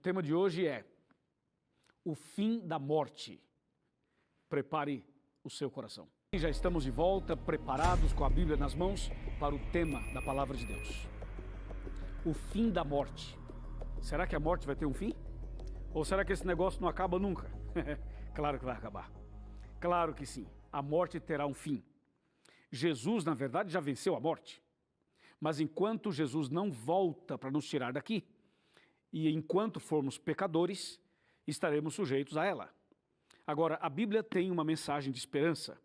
tema de hoje é o fim da morte. Prepare o seu coração. E já estamos de volta, preparados com a Bíblia nas mãos para o tema da Palavra de Deus. O fim da morte. Será que a morte vai ter um fim? Ou será que esse negócio não acaba nunca? Claro que vai acabar. Claro que sim. A morte terá um fim. Jesus, na verdade, já venceu a morte. Mas enquanto Jesus não volta para nos tirar daqui, e enquanto formos pecadores, estaremos sujeitos a ela. Agora, a Bíblia tem uma mensagem de esperança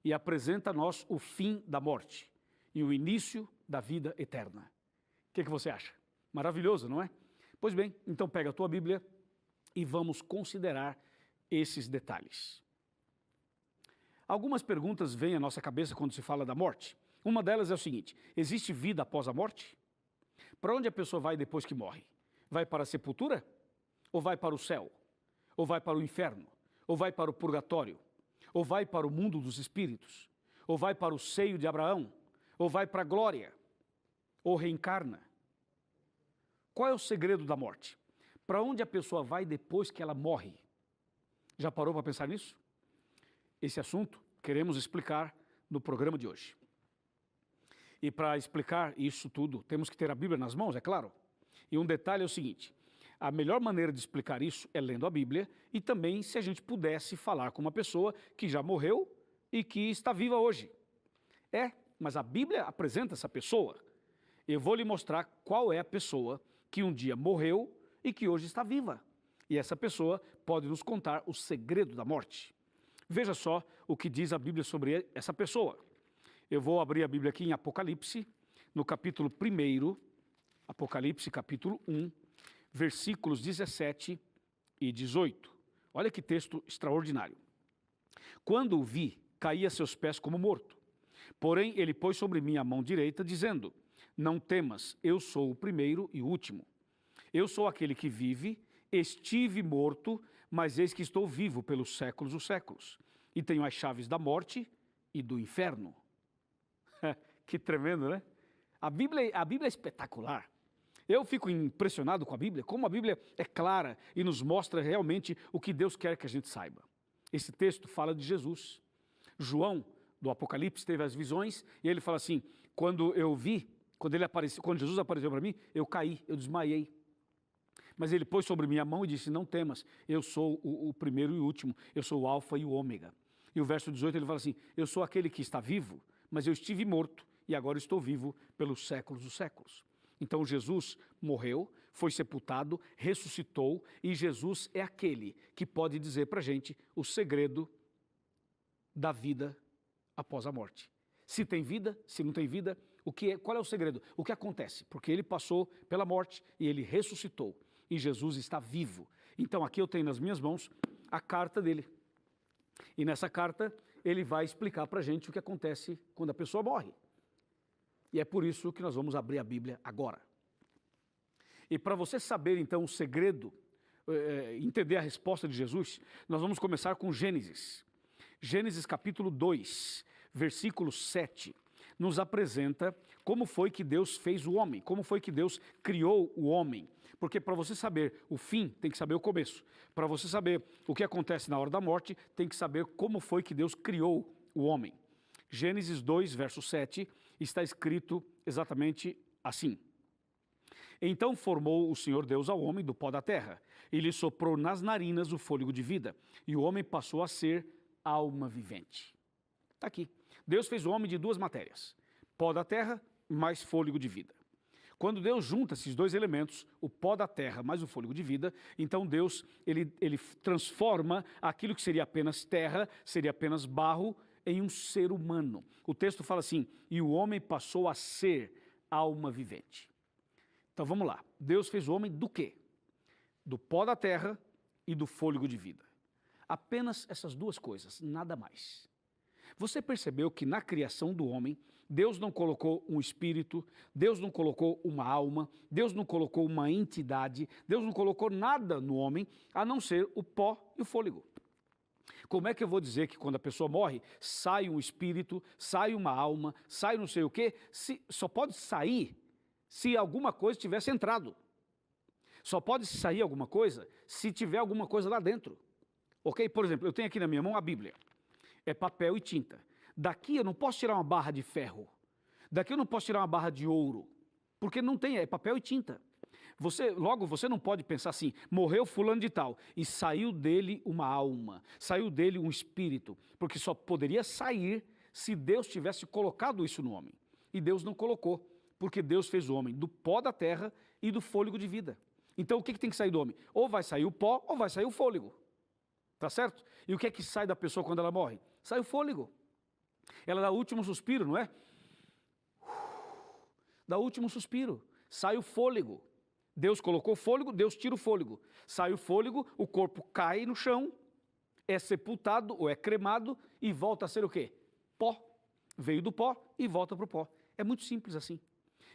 e apresenta a nós o fim da morte e o início da vida eterna. O que você acha? Maravilhoso, não é? Pois bem, então pega a tua Bíblia e vamos considerar esses detalhes. Algumas perguntas vêm à nossa cabeça quando se fala da morte. Uma delas é o seguinte: existe vida após a morte? Para onde a pessoa vai depois que morre? Vai para a sepultura? Ou vai para o céu? Ou vai para o inferno? Ou vai para o purgatório? Ou vai para o mundo dos espíritos? Ou vai para o seio de Abraão? Ou vai para a glória? Ou reencarna? Qual é o segredo da morte? Para onde a pessoa vai depois que ela morre? Já parou para pensar nisso? Esse assunto queremos explicar no programa de hoje. E para explicar isso tudo, temos que ter a Bíblia nas mãos, é claro. E um detalhe é o seguinte: a melhor maneira de explicar isso é lendo a Bíblia e também se a gente pudesse falar com uma pessoa que já morreu e que está viva hoje. Mas a Bíblia apresenta essa pessoa. Eu vou lhe mostrar qual é a pessoa que um dia morreu e que hoje está viva. E essa pessoa pode nos contar o segredo da morte. Veja só o que diz a Bíblia sobre essa pessoa. Eu vou abrir a Bíblia aqui em Apocalipse, no capítulo 1, Apocalipse capítulo 1, versículos 17 e 18. Olha que texto extraordinário. Quando o vi, caí a seus pés como morto. Porém, ele pôs sobre mim a mão direita, dizendo: não temas, eu sou o primeiro e o último. Eu sou aquele que vive, estive morto, mas eis que estou vivo pelos séculos dos séculos. E tenho as chaves da morte e do inferno. Que tremendo, né? A Bíblia é espetacular. Eu fico impressionado com a Bíblia, como a Bíblia é clara e nos mostra realmente o que Deus quer que a gente saiba. Esse texto fala de Jesus. João, do Apocalipse, teve as visões e ele fala assim: quando Jesus apareceu para mim, eu caí, eu desmaiei. Mas ele pôs sobre mim a mão e disse: não temas, eu sou o primeiro e o último, eu sou o alfa e o ômega. E o verso 18 ele fala assim: eu sou aquele que está vivo, mas eu estive morto e agora estou vivo pelos séculos dos séculos. Então Jesus morreu, foi sepultado, ressuscitou, e Jesus é aquele que pode dizer para a gente o segredo da vida após a morte. Se tem vida, se não tem vida, qual é o segredo? O que acontece? Porque ele passou pela morte e ele ressuscitou, e Jesus está vivo. Então aqui eu tenho nas minhas mãos a carta dele. E nessa carta ele vai explicar para a gente o que acontece quando a pessoa morre. E é por isso que nós vamos abrir a Bíblia agora. E para você saber então o segredo, entender a resposta de Jesus, nós vamos começar com Gênesis. Gênesis capítulo 2, versículo 7, nos apresenta como foi que Deus fez o homem, como foi que Deus criou o homem. Porque para você saber o fim, tem que saber o começo. Para você saber o que acontece na hora da morte, tem que saber como foi que Deus criou o homem. Gênesis 2, verso 7, está escrito exatamente assim: então formou o Senhor Deus ao homem do pó da terra, e lhe soprou nas narinas o fôlego de vida, e o homem passou a ser alma vivente. Está aqui. Deus fez o homem de duas matérias: pó da terra mais fôlego de vida. Quando Deus junta esses dois elementos, o pó da terra mais o fôlego de vida, então Deus ele transforma aquilo que seria apenas terra, seria apenas barro, em um ser humano. O texto fala assim: e o homem passou a ser alma vivente. Então vamos lá. Deus fez o homem do quê? Do pó da terra e do fôlego de vida. Apenas essas duas coisas, nada mais. Você percebeu que na criação do homem, Deus não colocou um espírito, Deus não colocou uma alma, Deus não colocou uma entidade, Deus não colocou nada no homem, a não ser o pó e o fôlego. Como é que eu vou dizer que quando a pessoa morre, sai um espírito, sai uma alma, sai não sei o quê? Só pode sair se alguma coisa tivesse entrado. Só pode sair alguma coisa se tiver alguma coisa lá dentro. Ok? Por exemplo, eu tenho aqui na minha mão a Bíblia. É papel e tinta. Daqui eu não posso tirar uma barra de ferro. Daqui eu não posso tirar uma barra de ouro. Porque não tem, é papel e tinta. Logo, você não pode pensar assim, morreu fulano de tal, e saiu dele uma alma, saiu dele um espírito. Porque só poderia sair se Deus tivesse colocado isso no homem. E Deus não colocou, porque Deus fez o homem do pó da terra e do fôlego de vida. Então o que tem que sair do homem? Ou vai sair o pó, ou vai sair o fôlego. Tá certo? E o que é que sai da pessoa quando ela morre? Sai o fôlego. Ela dá o último suspiro, não é? Dá o último suspiro. Sai o fôlego. Deus colocou fôlego, Deus tira o fôlego. Sai o fôlego, o corpo cai no chão, é sepultado ou é cremado e volta a ser o quê? Pó. Veio do pó e volta para o pó. É muito simples assim.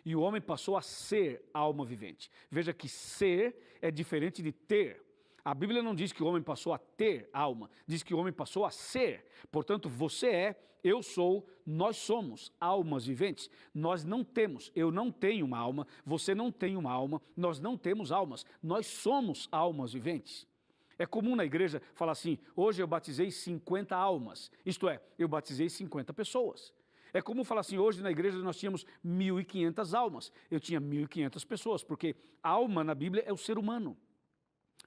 E o homem passou a ser alma vivente. Veja que ser é diferente de ter. A Bíblia não diz que o homem passou a ter alma, diz que o homem passou a ser. Portanto, você é, eu sou, nós somos almas viventes. Nós não temos, eu não tenho uma alma, você não tem uma alma, nós não temos almas, nós somos almas viventes. É comum na igreja falar assim, hoje eu batizei 50 almas, isto é, eu batizei 50 pessoas. É comum falar assim, hoje na igreja nós tínhamos 1.500 almas, eu tinha 1.500 pessoas, porque alma na Bíblia é o ser humano.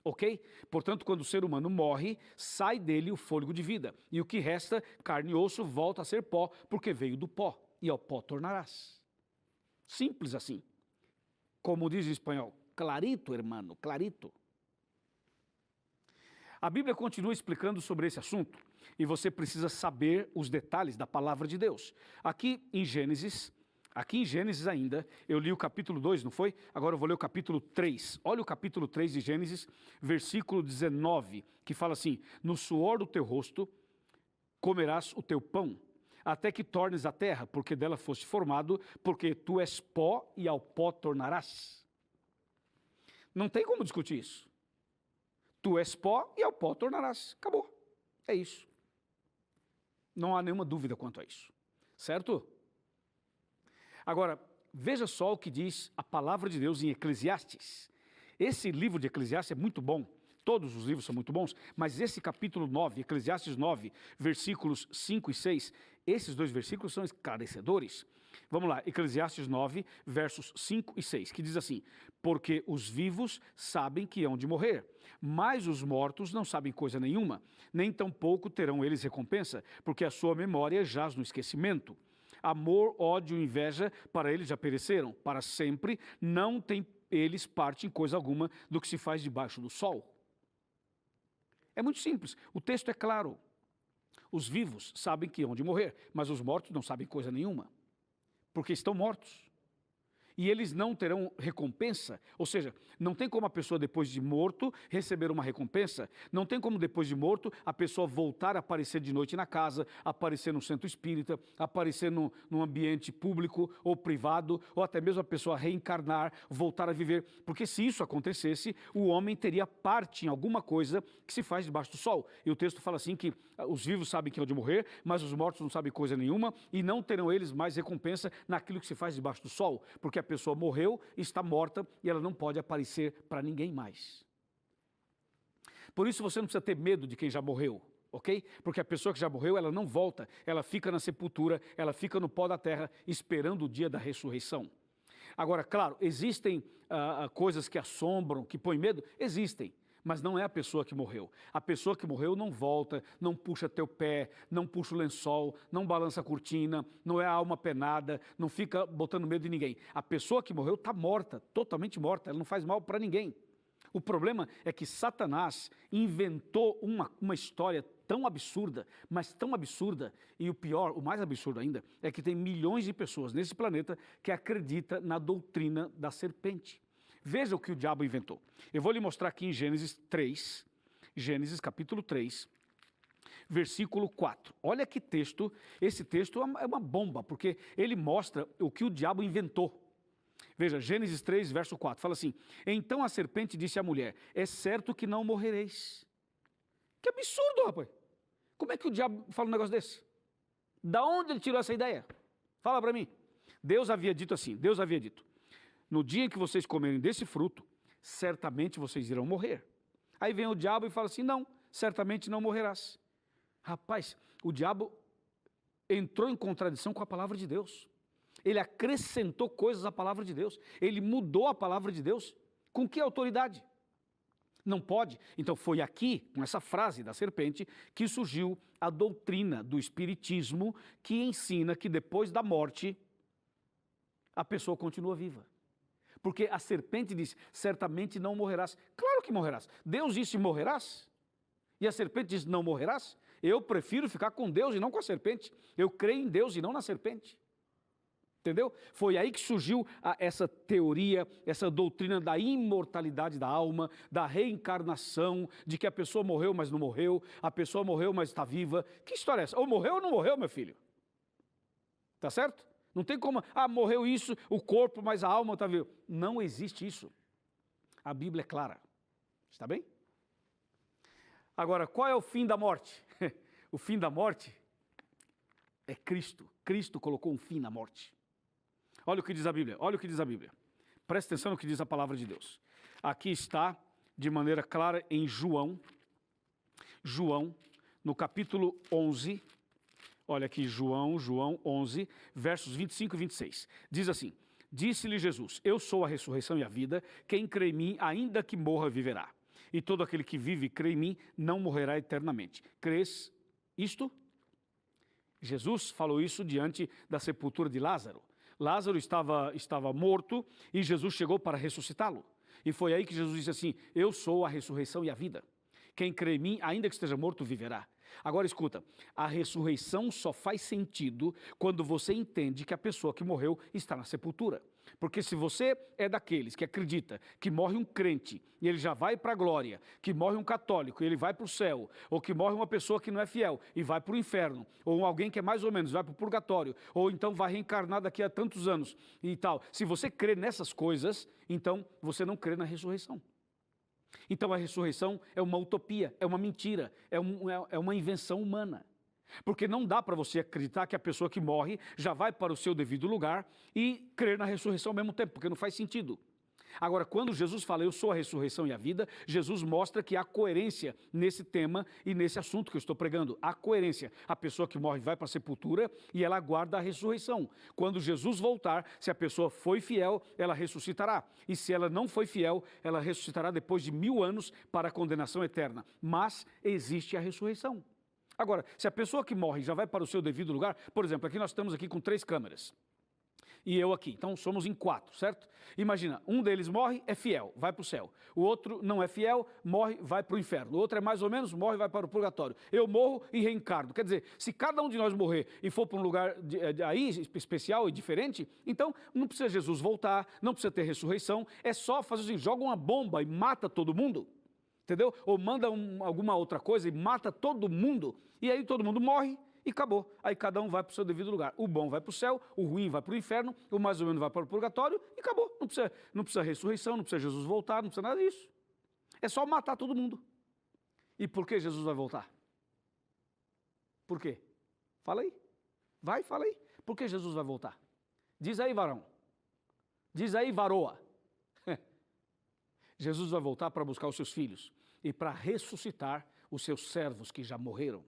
Ok? Portanto, quando o ser humano morre, sai dele o fôlego de vida. E o que resta, carne e osso, volta a ser pó, porque veio do pó. E ao pó tornarás. Simples assim. Como diz em espanhol, clarito, hermano, clarito. A Bíblia continua explicando sobre esse assunto. E você precisa saber os detalhes da palavra de Deus. Aqui em Gênesis ainda, eu li o capítulo 2, não foi? Agora eu vou ler o capítulo 3. Olha o capítulo 3 de Gênesis, versículo 19, que fala assim, no suor do teu rosto comerás o teu pão, até que tornes a terra, porque dela foste formado, porque tu és pó e ao pó tornarás. Não tem como discutir isso. Tu és pó e ao pó tornarás. Acabou. É isso. Não há nenhuma dúvida quanto a isso. Certo? Agora, veja só o que diz a palavra de Deus em Eclesiastes. Esse livro de Eclesiastes é muito bom, todos os livros são muito bons, mas esse capítulo 9, Eclesiastes 9, versículos 5 e 6, esses dois versículos são esclarecedores. Vamos lá, Eclesiastes 9, versos 5 e 6, que diz assim, porque os vivos sabem que hão de morrer, mas os mortos não sabem coisa nenhuma, nem tampouco terão eles recompensa, porque a sua memória jaz no esquecimento. Amor, ódio e inveja, para eles já pereceram, para sempre não tem eles parte em coisa alguma do que se faz debaixo do sol. É muito simples, o texto é claro. Os vivos sabem que hão de morrer, mas os mortos não sabem coisa nenhuma, porque estão mortos. E eles não terão recompensa, ou seja, não tem como a pessoa depois de morto receber uma recompensa, não tem como depois de morto a pessoa voltar a aparecer de noite na casa, aparecer no centro espírita, aparecer num ambiente público ou privado, ou até mesmo a pessoa reencarnar, voltar a viver, porque se isso acontecesse, o homem teria parte em alguma coisa que se faz debaixo do sol. E o texto fala assim que os vivos sabem que hão de morrer, mas os mortos não sabem coisa nenhuma e não terão eles mais recompensa naquilo que se faz debaixo do sol, porque a pessoa morreu, está morta e ela não pode aparecer para ninguém mais. Por isso você não precisa ter medo de quem já morreu, ok? Porque a pessoa que já morreu, ela não volta, ela fica na sepultura, ela fica no pó da terra, esperando o dia da ressurreição. Agora, claro, existem coisas que assombram, que põem medo? Existem. Mas não é a pessoa que morreu. A pessoa que morreu não volta, não puxa teu pé, não puxa o lençol, não balança a cortina, não é a alma penada, não fica botando medo em ninguém. A pessoa que morreu está morta, totalmente morta, ela não faz mal para ninguém. O problema é que Satanás inventou uma história tão absurda, mas tão absurda, e o pior, o mais absurdo ainda, é que tem milhões de pessoas nesse planeta que acreditam na doutrina da serpente. Veja o que o diabo inventou. Eu vou lhe mostrar aqui em Gênesis 3, Gênesis capítulo 3, versículo 4. Olha que texto, esse texto é uma bomba, porque ele mostra o que o diabo inventou. Veja, Gênesis 3, verso 4, fala assim, então a serpente disse à mulher, é certo que não morrereis. Que absurdo, rapaz. Como é que o diabo fala um negócio desse? Da onde ele tirou essa ideia? Fala para mim. Deus havia dito assim, Deus havia dito, no dia em que vocês comerem desse fruto, certamente vocês irão morrer. Aí vem o diabo e fala assim, não, certamente não morrerás. Rapaz, o diabo entrou em contradição com a palavra de Deus. Ele acrescentou coisas à palavra de Deus. Ele mudou a palavra de Deus. Com que autoridade? Não pode. Então foi aqui, com essa frase da serpente, que surgiu a doutrina do espiritismo, que ensina que depois da morte, a pessoa continua viva. Porque a serpente disse, certamente não morrerás. Claro que morrerás. Deus disse, morrerás? E a serpente disse, não morrerás? Eu prefiro ficar com Deus e não com a serpente. Eu creio em Deus e não na serpente. Entendeu? Foi aí que surgiu essa teoria, essa doutrina da imortalidade da alma, da reencarnação, de que a pessoa morreu, mas não morreu, a pessoa morreu, mas está viva. Que história é essa? Ou morreu ou não morreu, meu filho? Tá certo? Não tem como, morreu isso, o corpo, mas a alma está viva. Não existe isso. A Bíblia é clara. Está bem? Agora, qual é o fim da morte? O fim da morte é Cristo. Cristo colocou um fim na morte. Olha o que diz a Bíblia, olha o que diz a Bíblia. Presta atenção no que diz a palavra de Deus. Aqui está, de maneira clara, em João, no capítulo 11, olha aqui, João 11, versos 25 e 26. Diz assim, disse-lhe Jesus, eu sou a ressurreição e a vida, quem crê em mim, ainda que morra, viverá. E todo aquele que vive e crê em mim, não morrerá eternamente. Crês isto? Jesus falou isso diante da sepultura de Lázaro. Lázaro estava morto e Jesus chegou para ressuscitá-lo. E foi aí que Jesus disse assim, eu sou a ressurreição e a vida. Quem crê em mim, ainda que esteja morto, viverá. Agora escuta, a ressurreição só faz sentido quando você entende que a pessoa que morreu está na sepultura. Porque se você é daqueles que acredita que morre um crente e ele já vai para a glória, que morre um católico e ele vai para o céu, ou que morre uma pessoa que não é fiel e vai para o inferno, ou alguém que é mais ou menos vai para o purgatório, ou então vai reencarnar daqui a tantos anos e tal. Se você crê nessas coisas, então você não crê na ressurreição. Então a ressurreição é uma utopia, é uma mentira, é uma invenção humana. Porque não dá para você acreditar que a pessoa que morre já vai para o seu devido lugar e crer na ressurreição ao mesmo tempo, porque não faz sentido. Agora, quando Jesus fala, eu sou a ressurreição e a vida, Jesus mostra que há coerência nesse tema e nesse assunto que eu estou pregando. Há coerência. A pessoa que morre vai para a sepultura e ela aguarda a ressurreição. Quando Jesus voltar, se a pessoa foi fiel, ela ressuscitará. E se ela não foi fiel, ela ressuscitará depois de 1000 anos para a condenação eterna. Mas existe a ressurreição. Agora, se a pessoa que morre já vai para o seu devido lugar, por exemplo, aqui nós estamos aqui com 3 câmeras. E eu aqui, então somos em 4, certo? Imagina, um deles morre, é fiel, vai para o céu. O outro não é fiel, morre, vai para o inferno. O outro é mais ou menos, morre, vai para o purgatório. Eu morro e reencarno. Quer dizer, se cada um de nós morrer e for para um lugar aí especial e diferente, então não precisa Jesus voltar, não precisa ter ressurreição, é só fazer assim, joga uma bomba e mata todo mundo, entendeu? Ou manda alguma outra coisa e mata todo mundo, e aí todo mundo morre, e acabou. Aí cada um vai para o seu devido lugar. O bom vai para o céu, o ruim vai para o inferno, o mais ou menos vai para o purgatório e acabou. Não precisa ressurreição, não precisa Jesus voltar, não precisa nada disso. É só matar todo mundo. E por que Jesus vai voltar? Por quê? Fala aí. Fala aí. Por que Jesus vai voltar? Diz aí, varão. Diz aí, varoa. Jesus vai voltar para buscar os seus filhos e para ressuscitar os seus servos que já morreram.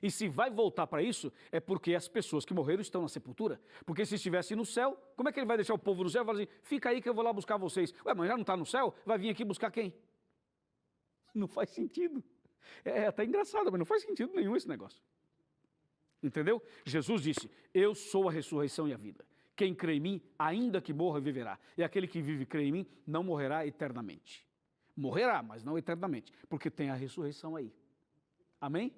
E se vai voltar para isso, é porque as pessoas que morreram estão na sepultura. Porque se estivesse no céu, como é que ele vai deixar o povo no céu e falar assim, fica aí que eu vou lá buscar vocês. Ué, mas já não está no céu? Vai vir aqui buscar quem? Não faz sentido. É até engraçado, mas não faz sentido nenhum esse negócio. Entendeu? Jesus disse, eu sou a ressurreição e a vida. Quem crê em mim, ainda que morra, viverá. E aquele que vive e crê em mim, não morrerá eternamente. Morrerá, mas não eternamente, porque tem a ressurreição aí. Amém?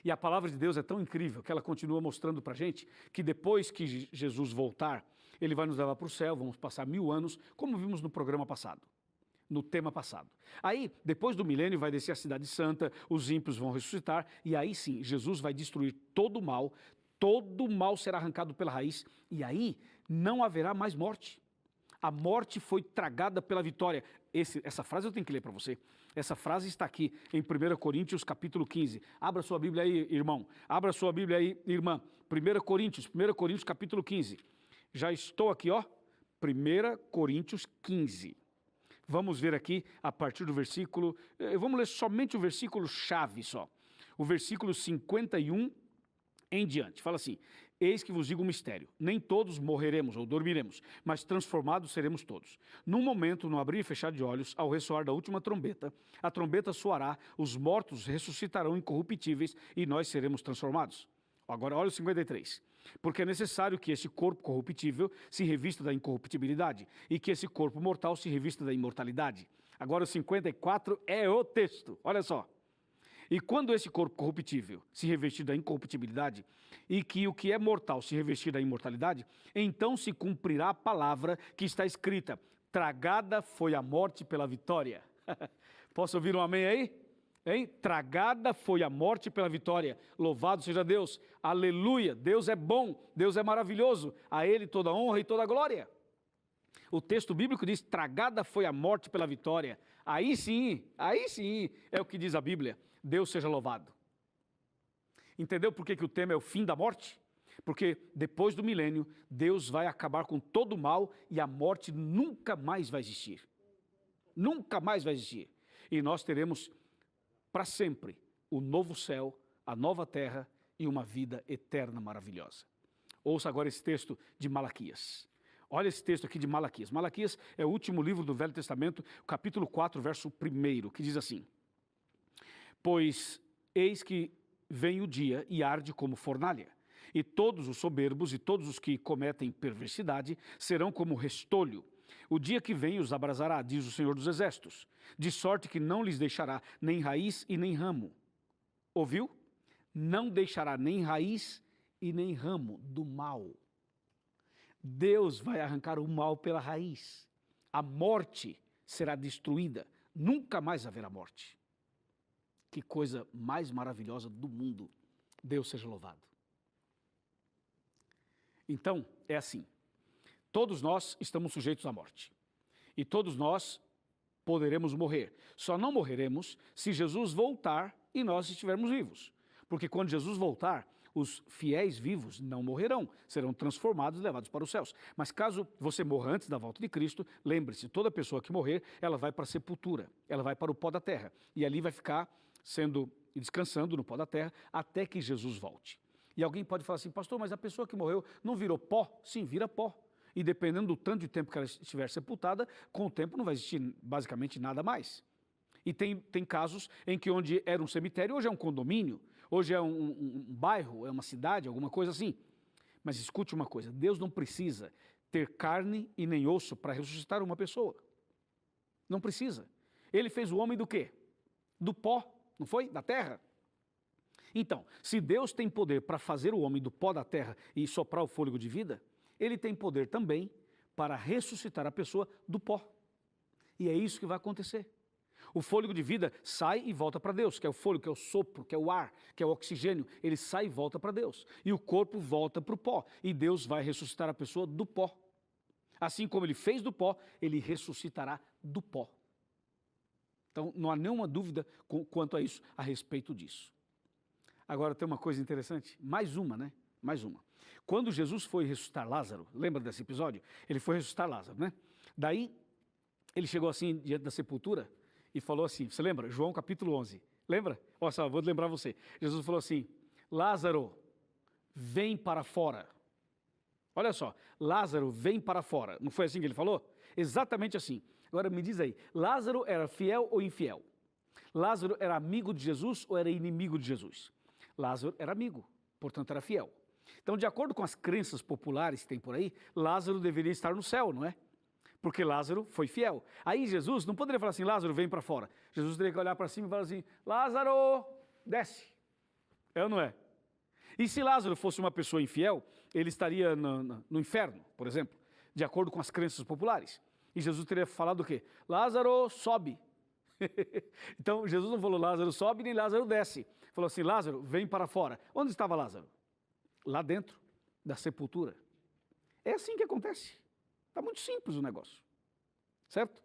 E a palavra de Deus é tão incrível que ela continua mostrando para a gente que depois que Jesus voltar, ele vai nos levar para o céu, vamos passar 1000 anos, como vimos no programa passado, no tema passado. Aí, depois do milênio, vai descer a cidade santa, os ímpios vão ressuscitar, e aí sim, Jesus vai destruir todo o mal será arrancado pela raiz, e aí não haverá mais morte. A morte foi tragada pela vitória. Essa frase eu tenho que ler para você. Essa frase está aqui em 1 Coríntios capítulo 15. Abra sua Bíblia aí, irmão. Abra sua Bíblia aí, irmã. 1 Coríntios capítulo 15. Já estou aqui, ó. 1 Coríntios 15. Vamos ver aqui a partir do versículo, vamos ler somente o versículo chave só. O versículo 51 em diante. Fala assim: eis que vos digo um mistério, nem todos morreremos ou dormiremos, mas transformados seremos todos. Num momento, no abrir e fechar de olhos, ao ressoar da última trombeta, a trombeta soará, os mortos ressuscitarão incorruptíveis e nós seremos transformados. Agora olha o 53. Porque é necessário que esse corpo corruptível se revista da incorruptibilidade e que esse corpo mortal se revista da imortalidade. Agora o 54 é o texto, olha só. E quando esse corpo corruptível se revestir da incorruptibilidade e que o que é mortal se revestir da imortalidade, então se cumprirá a palavra que está escrita: tragada foi a morte pela vitória. Posso ouvir um amém aí? Hein? Tragada foi a morte pela vitória. Louvado seja Deus. Aleluia. Deus é bom, Deus é maravilhoso. A Ele toda honra e toda glória. O texto bíblico diz: tragada foi a morte pela vitória. Aí sim é o que diz a Bíblia. Deus seja louvado. Entendeu por que o tema é o fim da morte? Porque depois do milênio, Deus vai acabar com todo o mal e a morte nunca mais vai existir. Nunca mais vai existir. E nós teremos para sempre o novo céu, a nova terra e uma vida eterna maravilhosa. Ouça agora esse texto de Malaquias. Olha esse texto aqui de Malaquias. Malaquias é o último livro do Velho Testamento, capítulo 4, verso 1, que diz assim: pois eis que vem o dia e arde como fornalha, e todos os soberbos e todos os que cometem perversidade serão como restolho. O dia que vem os abrasará, diz o Senhor dos Exércitos, de sorte que não lhes deixará nem raiz e nem ramo. Ouviu? Não deixará nem raiz e nem ramo do mal. Deus vai arrancar o mal pela raiz. A morte será destruída. Nunca mais haverá morte. Que coisa mais maravilhosa do mundo. Deus seja louvado. Então, é assim. Todos nós estamos sujeitos à morte. E todos nós poderemos morrer. Só não morreremos se Jesus voltar e nós estivermos vivos. Porque quando Jesus voltar, os fiéis vivos não morrerão, serão transformados e levados para os céus. Mas caso você morra antes da volta de Cristo, lembre-se, toda pessoa que morrer, ela vai para a sepultura, ela vai para o pó da terra. E ali vai ficar descansando no pó da terra até que Jesus volte. E alguém pode falar assim: pastor, mas a pessoa que morreu não virou pó? Sim, vira pó. E dependendo do tanto de tempo que ela estiver sepultada, com o tempo não vai existir basicamente nada mais. E tem casos em que onde era um cemitério, hoje é um condomínio, hoje é um bairro, é uma cidade, alguma coisa assim. Mas escute uma coisa, Deus não precisa ter carne e nem osso para ressuscitar uma pessoa. Não precisa. Ele fez o homem do quê? Do pó, não foi? Da terra. Então, se Deus tem poder para fazer o homem do pó da terra e soprar o fôlego de vida, Ele tem poder também para ressuscitar a pessoa do pó. E é isso que vai acontecer. O fôlego de vida sai e volta para Deus, que é o fôlego, que é o sopro, que é o ar, que é o oxigênio. Ele sai e volta para Deus. E o corpo volta para o pó. E Deus vai ressuscitar a pessoa do pó. Assim como Ele fez do pó, Ele ressuscitará do pó. Então, não há nenhuma dúvida quanto a isso, a respeito disso. Agora, tem uma coisa interessante. Mais uma, né? Mais uma. Quando Jesus foi ressuscitar Lázaro, lembra desse episódio? Ele foi ressuscitar Lázaro, né? Daí, ele chegou assim diante da sepultura e falou assim, você lembra? João capítulo 11, lembra? Olha só, vou lembrar você. Jesus falou assim: Lázaro, vem para fora. Olha só, Lázaro, vem para fora. Não foi assim que ele falou? Exatamente assim. Agora me diz aí, Lázaro era fiel ou infiel? Lázaro era amigo de Jesus ou era inimigo de Jesus? Lázaro era amigo, portanto era fiel. Então, de acordo com as crenças populares que tem por aí, Lázaro deveria estar no céu, não é? Porque Lázaro foi fiel. Aí Jesus não poderia falar assim: Lázaro, vem para fora. Jesus teria que olhar para cima e falar assim: Lázaro, desce. É ou não é? E se Lázaro fosse uma pessoa infiel, ele estaria no inferno, por exemplo, de acordo com as crenças populares. E Jesus teria falado o quê? Lázaro, sobe. Então, Jesus não falou Lázaro sobe nem Lázaro desce. Falou assim: Lázaro, vem para fora. Onde estava Lázaro? Lá dentro da sepultura. É assim que acontece. Está muito simples o negócio. Certo?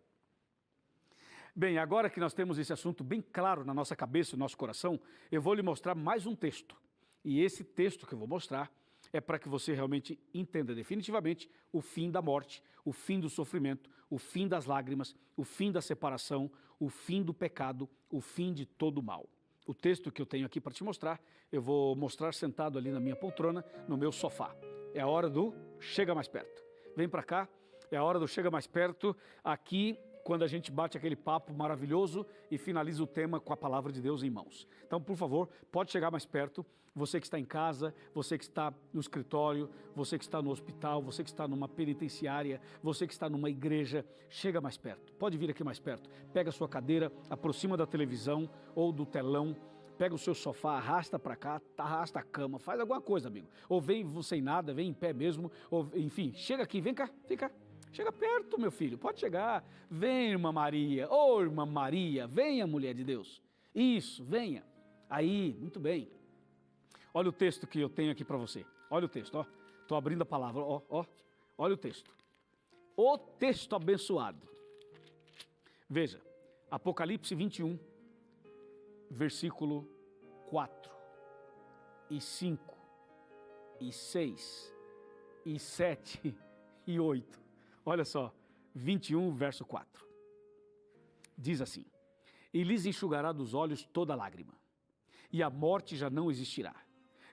Bem, agora que nós temos esse assunto bem claro na nossa cabeça e no nosso coração, eu vou lhe mostrar mais um texto. E esse texto que eu vou mostrar é para que você realmente entenda definitivamente o fim da morte, o fim do sofrimento, o fim das lágrimas, o fim da separação, o fim do pecado, o fim de todo o mal. O texto que eu tenho aqui para te mostrar, eu vou mostrar sentado ali na minha poltrona, no meu sofá. É a hora do chega mais perto. Vem para cá, é a hora do chega mais perto, aqui quando a gente bate aquele papo maravilhoso e finaliza o tema com a palavra de Deus em mãos. Então, por favor, pode chegar mais perto, você que está em casa, você que está no escritório, você que está no hospital, você que está numa penitenciária, você que está numa igreja, chega mais perto, pode vir aqui mais perto, pega a sua cadeira, aproxima da televisão ou do telão, pega o seu sofá, arrasta para cá, arrasta a cama, faz alguma coisa, amigo. Ou vem sem nada, vem em pé mesmo, ou enfim, chega aqui, vem cá, vem cá. Chega perto, meu filho, pode chegar. Vem, irmã Maria. Ô, irmã Maria, venha, mulher de Deus. Isso, venha. Aí, muito bem. Olha o texto que eu tenho aqui para você. Olha o texto, ó. Estou abrindo a palavra, ó, ó. Olha o texto. O texto abençoado. Veja, Apocalipse 21, versículo 4, e 5, e 6, e 7, e 8. Olha só, 21, verso 4. Diz assim: e lhes enxugará dos olhos toda lágrima, e a morte já não existirá.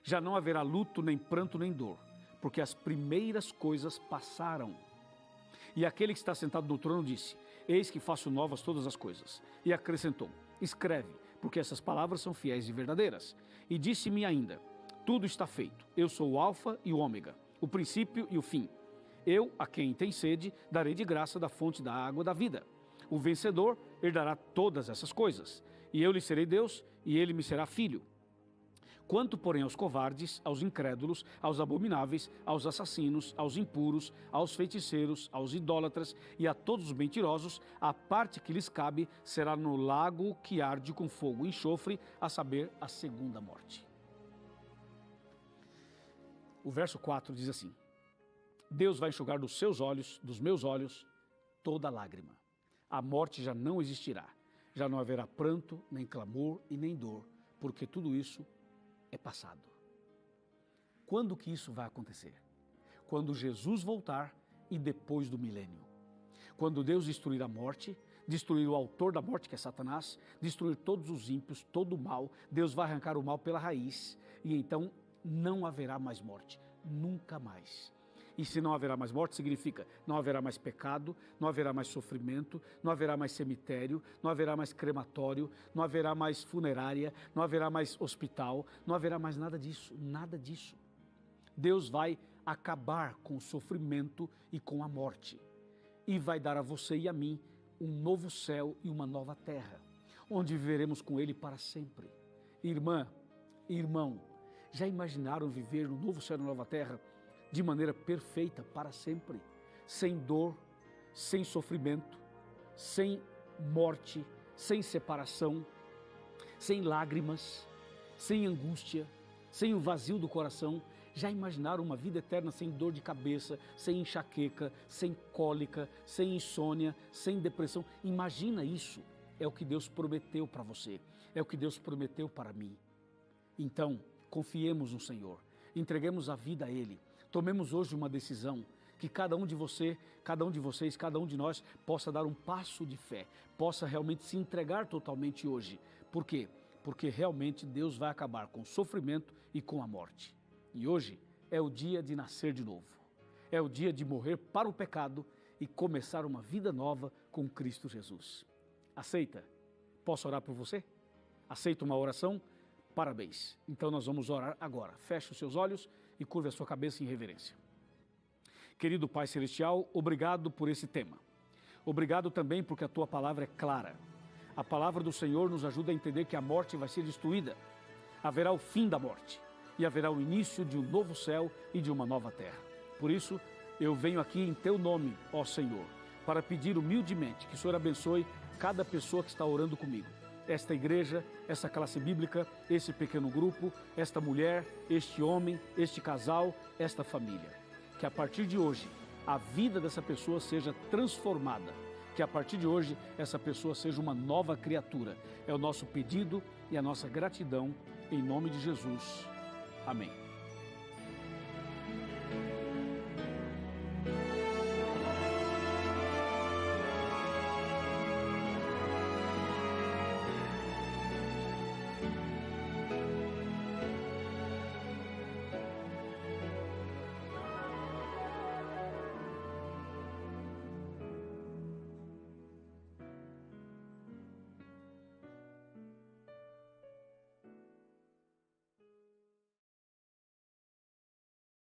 Já não haverá luto, nem pranto, nem dor, porque as primeiras coisas passaram. E aquele que está sentado no trono disse: eis que faço novas todas as coisas. E acrescentou: escreve, porque essas palavras são fiéis e verdadeiras. E disse-me ainda: tudo está feito. Eu sou o Alfa e o Ômega, o princípio e o fim. Eu, a quem tem sede, darei de graça da fonte da água da vida. O vencedor herdará todas essas coisas, e eu lhe serei Deus, e ele me será filho. Quanto, porém, aos covardes, aos incrédulos, aos abomináveis, aos assassinos, aos impuros, aos feiticeiros, aos idólatras e a todos os mentirosos, a parte que lhes cabe será no lago que arde com fogo e enxofre, a saber, a segunda morte. O verso 4 diz assim: Deus vai enxugar dos seus olhos, dos meus olhos, toda lágrima. A morte já não existirá. Já não haverá pranto, nem clamor e nem dor, porque tudo isso é passado. Quando que isso vai acontecer? Quando Jesus voltar e depois do milênio. Quando Deus destruir a morte, destruir o autor da morte, que é Satanás, destruir todos os ímpios, todo o mal, Deus vai arrancar o mal pela raiz e então não haverá mais morte, nunca mais. E se não haverá mais morte, significa não haverá mais pecado, não haverá mais sofrimento, não haverá mais cemitério, não haverá mais crematório, não haverá mais funerária, não haverá mais hospital, não haverá mais nada disso, nada disso. Deus vai acabar com o sofrimento e com a morte. E vai dar a você e a mim um novo céu e uma nova terra, onde viveremos com Ele para sempre. Irmã, irmão, já imaginaram viver no novo céu e na nova terra de maneira perfeita para sempre, sem dor, sem sofrimento, sem morte, sem separação, sem lágrimas, sem angústia, sem o vazio do coração? Já imaginaram uma vida eterna sem dor de cabeça, sem enxaqueca, sem cólica, sem insônia, sem depressão? Imagina isso. É o que Deus prometeu para você, é o que Deus prometeu para mim. Então, confiemos no Senhor, entreguemos a vida a Ele. Tomemos hoje uma decisão, que cada um de vocês, cada um de nós possa dar um passo de fé, possa realmente se entregar totalmente hoje. Por quê? Porque realmente Deus vai acabar com o sofrimento e com a morte. E hoje é o dia de nascer de novo. É o dia de morrer para o pecado e começar uma vida nova com Cristo Jesus. Aceita? Posso orar por você? Aceita uma oração? Parabéns. Então nós vamos orar agora. Feche os seus olhos e curve a sua cabeça em reverência. Querido Pai Celestial, obrigado por esse tema. Obrigado também porque a Tua palavra é clara. A palavra do Senhor nos ajuda a entender que a morte vai ser destruída. Haverá o fim da morte e haverá o início de um novo céu e de uma nova terra. Por isso, eu venho aqui em Teu nome, ó Senhor, para pedir humildemente que o Senhor abençoe cada pessoa que está orando comigo. Esta igreja, essa classe bíblica, esse pequeno grupo, esta mulher, este homem, este casal, esta família. Que a partir de hoje, a vida dessa pessoa seja transformada. Que a partir de hoje, essa pessoa seja uma nova criatura. É o nosso pedido e a nossa gratidão, em nome de Jesus. Amém.